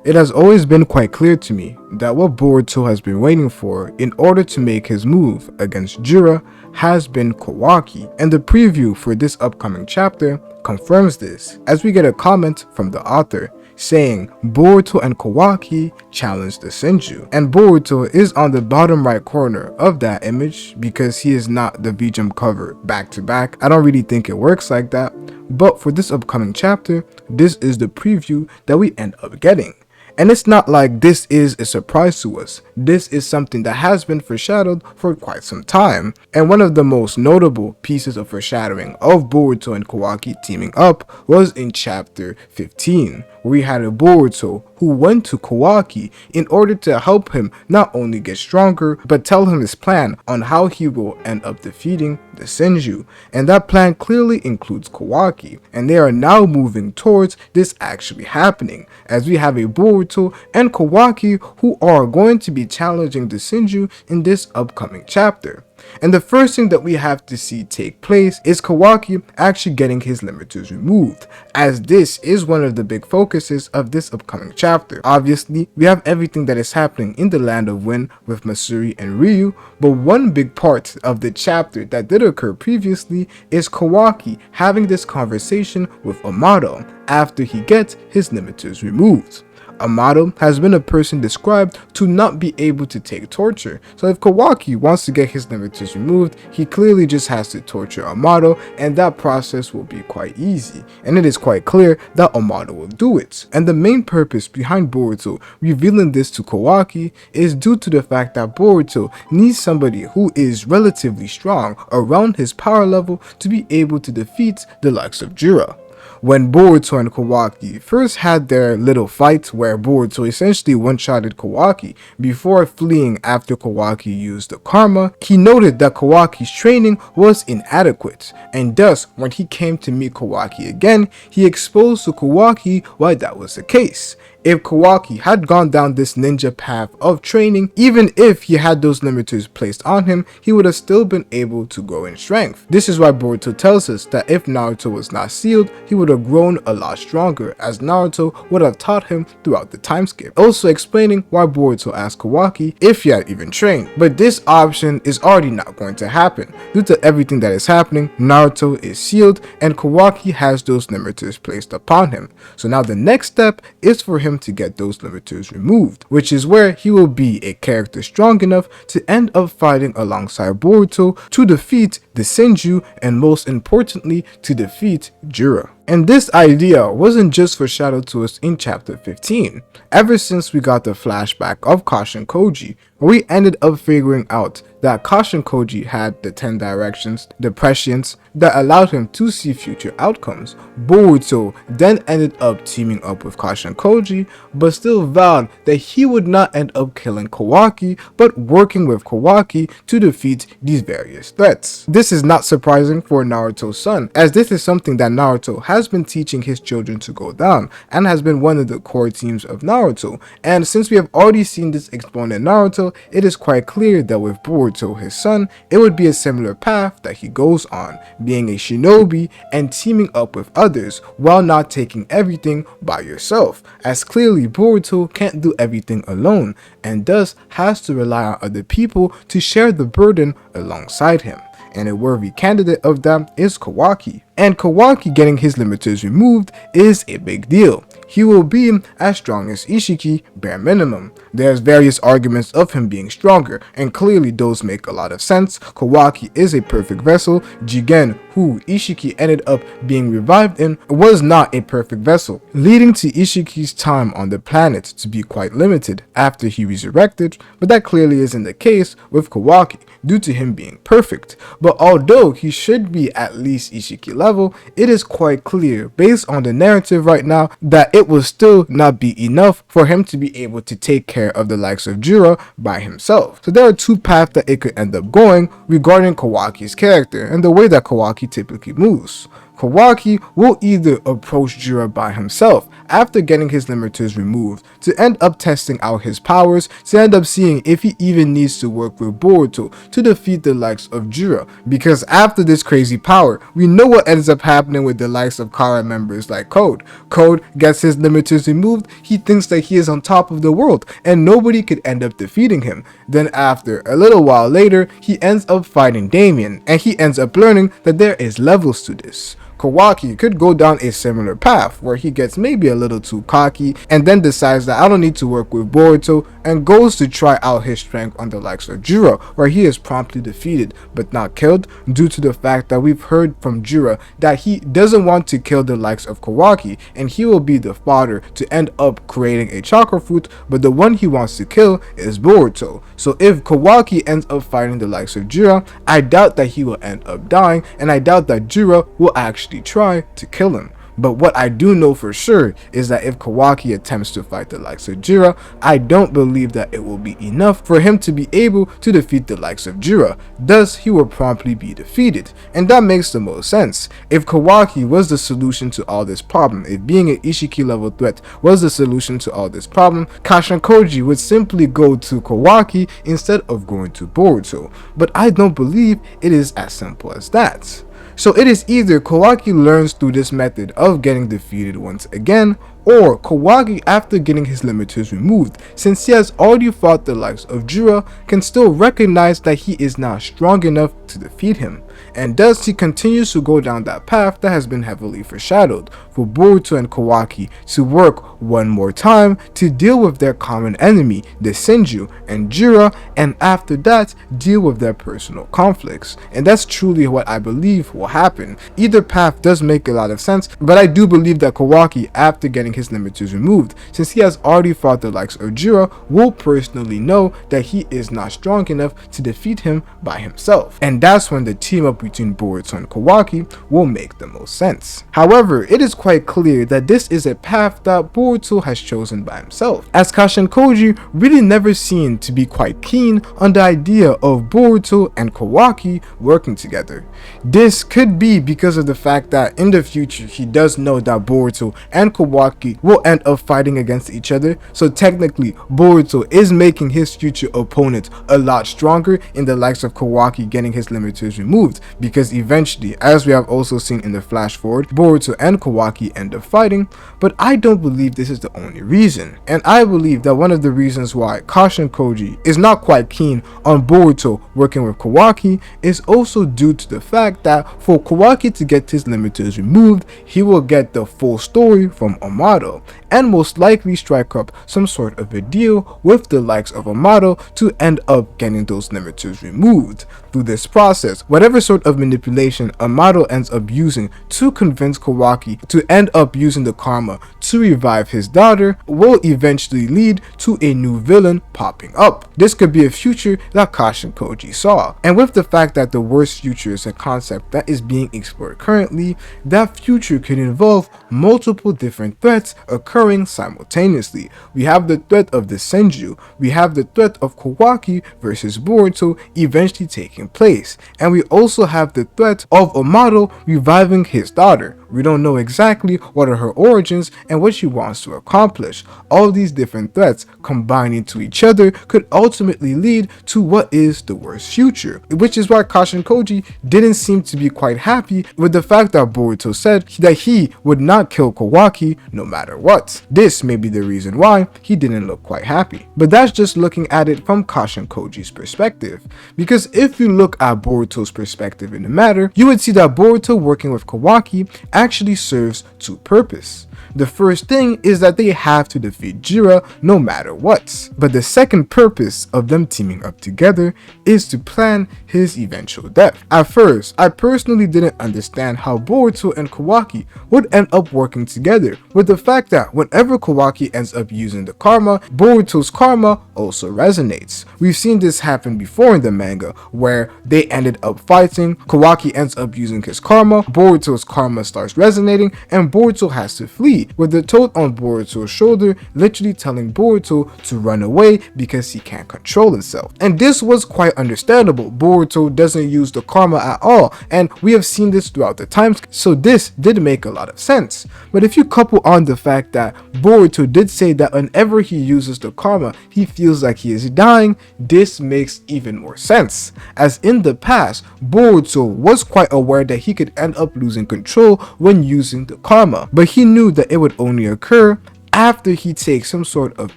It has always been quite clear to me that what Boruto has been waiting for in order to make his move against Jura has been Kawaki, and the preview for this upcoming chapter confirms this, as we get a comment from the author saying Boruto and Kawaki challenge the Senju, and Boruto is on the bottom right corner of that image because he is not the V-Jump cover back to back. I don't really think it works like that, but for this upcoming chapter, this is the preview that we end up getting. And it's not like this is a surprise to us. This is something that has been foreshadowed for quite some time. And one of the most notable pieces of foreshadowing of Boruto and Kawaki teaming up was in chapter 15, where we had a Boruto who went to Kawaki in order to help him not only get stronger, but tell him his plan on how he will end up defeating the Senju. And that plan clearly includes Kawaki, and they are now moving towards this actually happening, as we have a Boruto and Kawaki who are going to be challenging the Senju in this upcoming chapter. And the first thing that we have to see take place is Kawaki actually getting his limiters removed, as this is one of the big focuses of this upcoming chapter. Obviously, we have everything that is happening in the Land of Wind with Masuri and Ryu, but one big part of the chapter that did occur previously is Kawaki having this conversation with Amado after he gets his limiters removed. Amado has been a person described to not be able to take torture, so if Kawaki wants to get his limiters removed, he clearly just has to torture Amado, and that process will be quite easy, and it is quite clear that Amado will do it. And the main purpose behind Boruto revealing this to Kawaki is due to the fact that Boruto needs somebody who is relatively strong around his power level to be able to defeat the likes of Jura. When Boruto and Kawaki first had their little fight where Boruto essentially one-shotted Kawaki before fleeing after Kawaki used the karma, he noted that Kawaki's training was inadequate, and thus when he came to meet Kawaki again, he exposed to Kawaki why that was the case. If Kawaki had gone down this ninja path of training, even if he had those limiters placed on him, he would have still been able to grow in strength. This is why Boruto tells us that if Naruto was not sealed, he would have grown a lot stronger, as Naruto would have taught him throughout the time skip. Also explaining why Boruto asked Kawaki if he had even trained. But this option is already not going to happen. Due to everything that is happening, Naruto is sealed and Kawaki has those limiters placed upon him. So now the next step is for him to get those limiters removed, which is where he will be a character strong enough to end up fighting alongside Boruto to defeat the Senju and most importantly to defeat Jura. And this idea wasn't just foreshadowed to us in chapter 15. Ever since we got the flashback of Kashin Koji, where we ended up figuring out that Kashin Koji had the 10 directions, the prescience, that allowed him to see future outcomes. Boruto then ended up teaming up with Kashin Koji, but still vowed that he would not end up killing Kawaki, but working with Kawaki to defeat these various threats. This is not surprising for Naruto's son, as this is something that Naruto has been teaching his children to go down, and has been one of the core themes of Naruto. And since we have already seen this explored in Naruto, it is quite clear that with Boruto, his son, it would be a similar path that he goes on, being a shinobi and teaming up with others while not taking everything by yourself, as clearly Boruto can't do everything alone and thus has to rely on other people to share the burden alongside him. And a worthy candidate of that is Kawaki. And Kawaki getting his limiters removed is a big deal. He will be as strong as Ishiki, bare minimum. There's various arguments of him being stronger, and clearly those make a lot of sense. Kawaki is a perfect vessel. Jigen, who Ishiki ended up being revived in, was not a perfect vessel, leading to Ishiki's time on the planet to be quite limited after he resurrected, but that clearly isn't the case with Kawaki, due to him being perfect. But although he should be at least Ishiki level, it is quite clear based on the narrative right now that it will still not be enough for him to be able to take care of the likes of Jura by himself. So there are two paths that it could end up going regarding Kawaki's character and the way that Kawaki typically moves. Kawaki will either approach Jura by himself after getting his limiters removed to end up testing out his powers, to end up seeing if he even needs to work with Boruto to defeat the likes of Jura, because after this crazy power, we know what ends up happening with the likes of Kara members like Code. Code gets his limiters removed, he thinks that he is on top of the world and nobody could end up defeating him. Then after a little while later, he ends up fighting Damien, and he ends up learning that there is levels to this. Kawaki could go down a similar path where he gets maybe a little too cocky and then decides that I don't need to work with Boruto and goes to try out his strength on the likes of Jura, where he is promptly defeated but not killed due to the fact that we've heard from Jura that he doesn't want to kill the likes of Kawaki and he will be the fodder to end up creating a chakra fruit, but the one he wants to kill is Boruto. So if Kawaki ends up fighting the likes of Jura, I doubt that he will end up dying, and I doubt that Jura will actually try to kill him. But what I do know for sure is that if Kawaki attempts to fight the likes of Jura, I don't believe that it will be enough for him to be able to defeat the likes of Jura. Thus, he will promptly be defeated. And that makes the most sense. If Kawaki was the solution to all this problem, if being an Ishiki level threat was the solution to all this problem, Kashinkoji would simply go to Kawaki instead of going to Boruto. But I don't believe it is as simple as that. So it is either Kawaki learns through this method of getting defeated once again, or Kawaki, after getting his limiters removed, since he has already fought the likes of Jura, can still recognize that he is not strong enough to defeat him. And thus he continues to go down that path that has been heavily foreshadowed for Boruto and Kawaki to work one more time to deal with their common enemy, the Senju and Jura, and after that deal with their personal conflicts. And that's truly what I believe will happen. Either path does make a lot of sense, but I do believe that Kawaki, after getting his limiters removed, since he has already fought the likes of Jura, will personally know that he is not strong enough to defeat him by himself. And that's when the team up between Boruto and Kawaki will make the most sense. However, it is quite clear that this is a path that Boruto has chosen by himself, as Kashinkoji really never seemed to be quite keen on the idea of Boruto and Kawaki working together. This could be because of the fact that in the future he does know that Boruto and Kawaki will end up fighting against each other, so technically Boruto is making his future opponent a lot stronger in the likes of Kawaki getting his limiters removed, because eventually, as we have also seen in the flash forward, Boruto and Kawaki end up fighting. But I don't believe this is the only reason, and I believe that one of the reasons why Kashinkoji is not quite keen on Boruto working with Kawaki is also due to the fact that for Kawaki to get his limiters removed, he will get the full story from Amado, and most likely strike up some sort of a deal with the likes of Amado to end up getting those limiters removed. Through this process, whatever sort of manipulation Amado ends up using to convince Kawaki to end up using the karma to revive his daughter will eventually lead to a new villain popping up. This could be a future that Kashinkoji saw, and with the fact that the worst future is a concept that is being explored currently, that future could involve multiple different threats occurring simultaneously. We have the threat of the Senju, we have the threat of Kawaki versus Boruto eventually taking place, and we also have the threat of Amado reviving his daughter. We don't know exactly what are her origins and what she wants to accomplish. All these different threats combining to each other could ultimately lead to what is the worst future, which is why Kashinkoji didn't seem to be quite happy with the fact that Boruto said that he would not kill Kawaki no matter what. This may be the reason why he didn't look quite happy. But that's just looking at it from Kashinkoji's perspective, because if you look at Boruto's perspective in the matter, you would see that Boruto working with Kawaki actually serves two purposes. The first thing is that they have to defeat Jura no matter what, but the second purpose of them teaming up together is to plan his eventual death. At first, I personally didn't understand how Boruto and Kawaki would end up working together, with the fact that whenever Kawaki ends up using the karma, Boruto's karma also resonates. We've seen this happen before in the manga, where they ended up fighting, Kawaki ends up using his karma, Boruto's karma starts starts resonating and Boruto has to flee, with the toad on Boruto's shoulder literally telling Boruto to run away because he can't control himself. And this was quite understandable. Boruto doesn't use the karma at all, and we have seen this throughout the times, so this did make a lot of sense. But if you couple on the fact that Boruto did say that whenever he uses the karma, he feels like he is dying, this makes even more sense. As in the past, Boruto was quite aware that he could end up losing control when using the karma, but he knew that it would only occur after he takes some sort of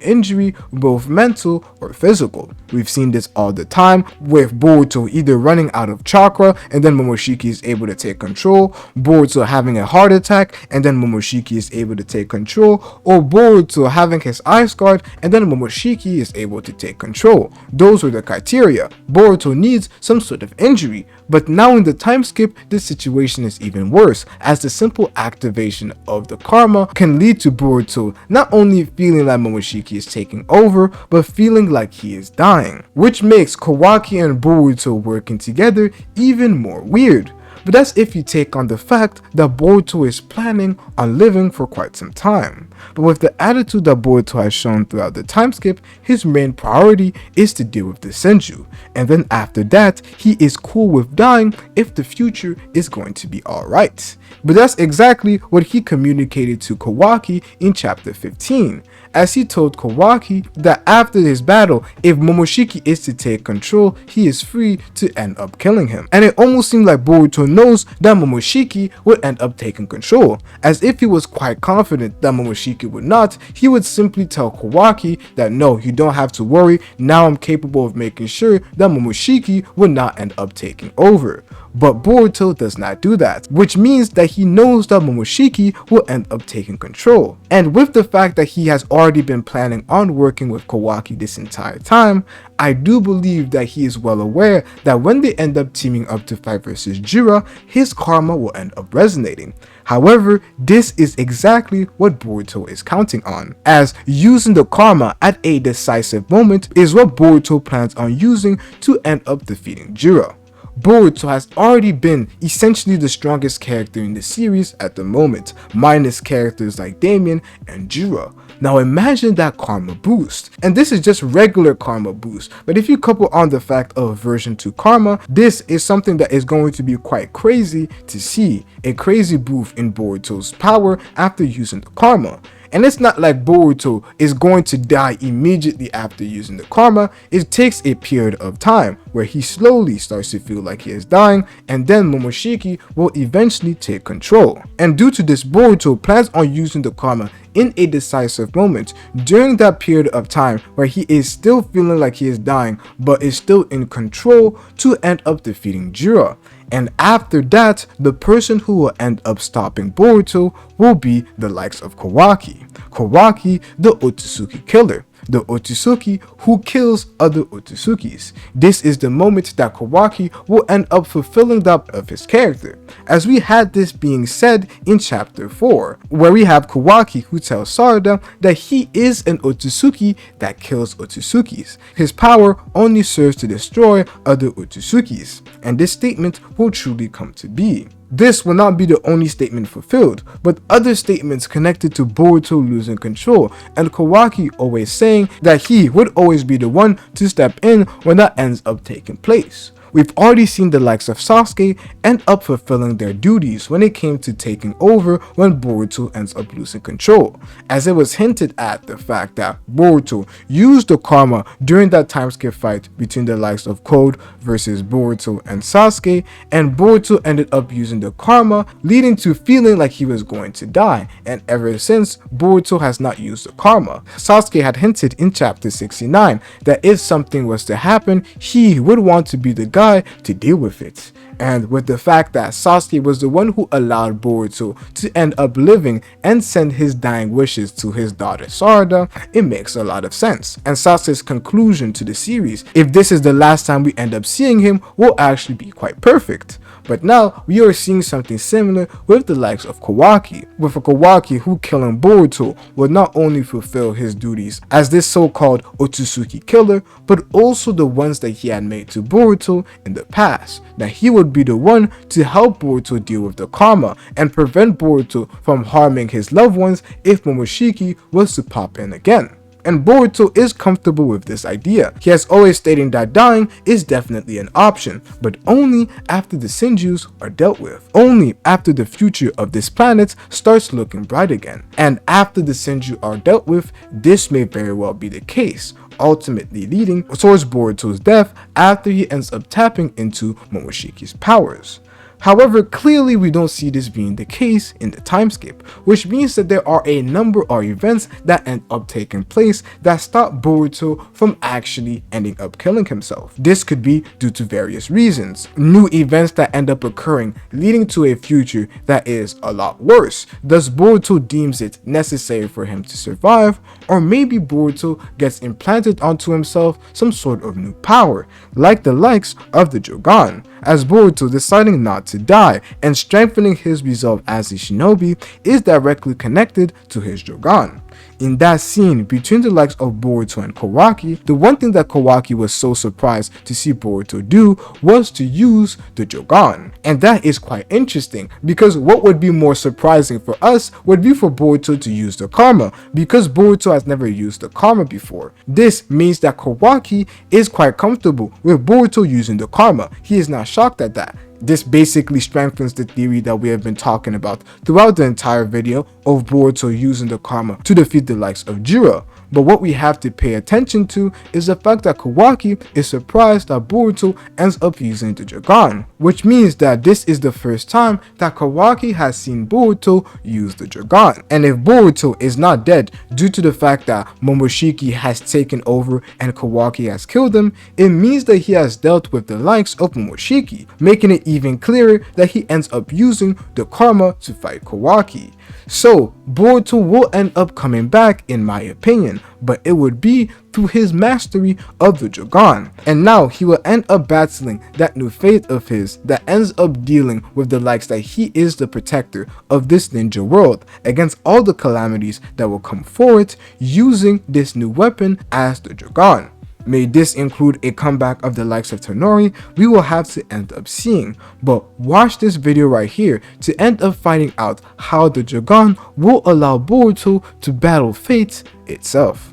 injury, both mental or physical. We've seen this all the time with Boruto either running out of chakra and then Momoshiki is able to take control, Boruto having a heart attack and then Momoshiki is able to take control, or Boruto having his eyes scarred and then Momoshiki is able to take control. Those were the criteria. Boruto needs some sort of injury, but now in the time skip, this situation is even worse, as the simple activation of the karma can lead to Boruto not only feeling like Momoshiki is taking over, but feeling like he is dying, which makes Kawaki and Boruto working together even more weird. But that's if you take on the fact that Boruto is planning on living for quite some time. But with the attitude that Boruto has shown throughout the time skip, his main priority is to deal with the Senju, and then after that, he is cool with dying if the future is going to be alright. But that's exactly what he communicated to Kawaki in chapter 15, as he told Kawaki that after his battle, if Momoshiki is to take control, he is free to end up killing him. And it almost seemed like Boruto knows that Momoshiki would end up taking control. As if he was quite confident that Momoshiki would not, he would simply tell Kawaki that no, you don't have to worry, now I'm capable of making sure that Momoshiki would not end up taking over. But Boruto does not do that, which means that he knows that Momoshiki will end up taking control. And with the fact that he has already been planning on working with Kawaki this entire time, I do believe that he is well aware that when they end up teaming up to fight versus Jura, his karma will end up resonating. However, this is exactly what Boruto is counting on, as using the karma at a decisive moment is what Boruto plans on using to end up defeating Jura. Boruto has already been essentially the strongest character in the series at the moment, minus characters like Damien and Jura. Now imagine that karma boost, and this is just regular karma boost, but if you couple on the fact of version 2 karma, this is something that is going to be quite crazy to see, a crazy boost in Boruto's power after using the karma. And it's not like Boruto is going to die immediately after using the karma. It takes a period of time where he slowly starts to feel like he is dying, and then Momoshiki will eventually take control. And due to this, Boruto plans on using the karma in a decisive moment during that period of time where he is still feeling like he is dying but is still in control to end up defeating Jura. And after that, the person who will end up stopping Boruto will be the likes of Kawaki. Kawaki, the Otsutsuki killer. The Otsutsuki who kills other Otsutsukis. This is the moment that Kawaki will end up fulfilling that of his character, as we had this being said in chapter 4, where we have Kawaki who tells Sarada that he is an Otsutsuki that kills Otsutsukis. His power only serves to destroy other Otsutsukis, and this statement will truly come to be. This will not be the only statement fulfilled, but other statements connected to Boruto losing control, and Kawaki always saying that he would always be the one to step in when that ends up taking place. We've already seen the likes of Sasuke end up fulfilling their duties when it came to taking over when Boruto ends up losing control, as it was hinted at the fact that Boruto used the karma during that time skip fight between the likes of Code versus Boruto and Sasuke, and Boruto ended up using the karma, leading to feeling like he was going to die, and ever since, Boruto has not used the karma. Sasuke had hinted in chapter 69 that if something was to happen, he would want to be the guy to deal with it. And with the fact that Sasuke was the one who allowed Boruto to end up living and send his dying wishes to his daughter Sarada, it makes a lot of sense. And Sasuke's conclusion to the series, if this is the last time we end up seeing him, will actually be quite perfect. But now we are seeing something similar with the likes of Kawaki, with a Kawaki who killing Boruto would not only fulfill his duties as this so-called Otsutsuki killer, but also the ones that he had made to Boruto in the past, that he would be the one to help Boruto deal with the karma and prevent Boruto from harming his loved ones if Momoshiki was to pop in again. And Boruto is comfortable with this idea. He has always stated that dying is definitely an option, but only after the Senjus are dealt with. Only after the future of this planet starts looking bright again. And after the Senju are dealt with, this may very well be the case, ultimately leading towards Boruto's death after he ends up tapping into Momoshiki's powers. However, clearly we don't see this being the case in the timeskip, which means that there are a number of events that end up taking place that stop Boruto from actually ending up killing himself. This could be due to various reasons. New events that end up occurring leading to a future that is a lot worse. Thus Boruto deems it necessary for him to survive, or maybe Boruto gets implanted onto himself some sort of new power, like the likes of the Jogan, as Boruto deciding not to die and strengthening his resolve as a shinobi is directly connected to his Jogan. In that scene between the likes of Boruto and Kawaki, the one thing that Kawaki was so surprised to see Boruto do was to use the Jogan. And that is quite interesting, because what would be more surprising for us would be for Boruto to use the karma, because Boruto has never used the karma before. This means that Kawaki is quite comfortable with Boruto using the karma. He is not shocked at that. This basically strengthens the theory that we have been talking about throughout the entire video of Boruto using the karma to defeat the likes of Jura. But what we have to pay attention to is the fact that Kawaki is surprised that Boruto ends up using the Jogan, which means that this is the first time that Kawaki has seen Boruto use the Jogan. And if Boruto is not dead due to the fact that Momoshiki has taken over and Kawaki has killed him, it means that he has dealt with the likes of Momoshiki, making it even clearer that he ends up using the karma to fight Kawaki. So Boruto will end up coming back in my opinion, but it would be through his mastery of the Jogan. And now he will end up battling that new fate of his that ends up dealing with the likes that he is the protector of this ninja world against all the calamities that will come forward using this new weapon as the Jogan. May this include a comeback of the likes of Tonori, we will have to end up seeing, but watch this video right here to end up finding out how the Jogan will allow Boruto to battle fate itself.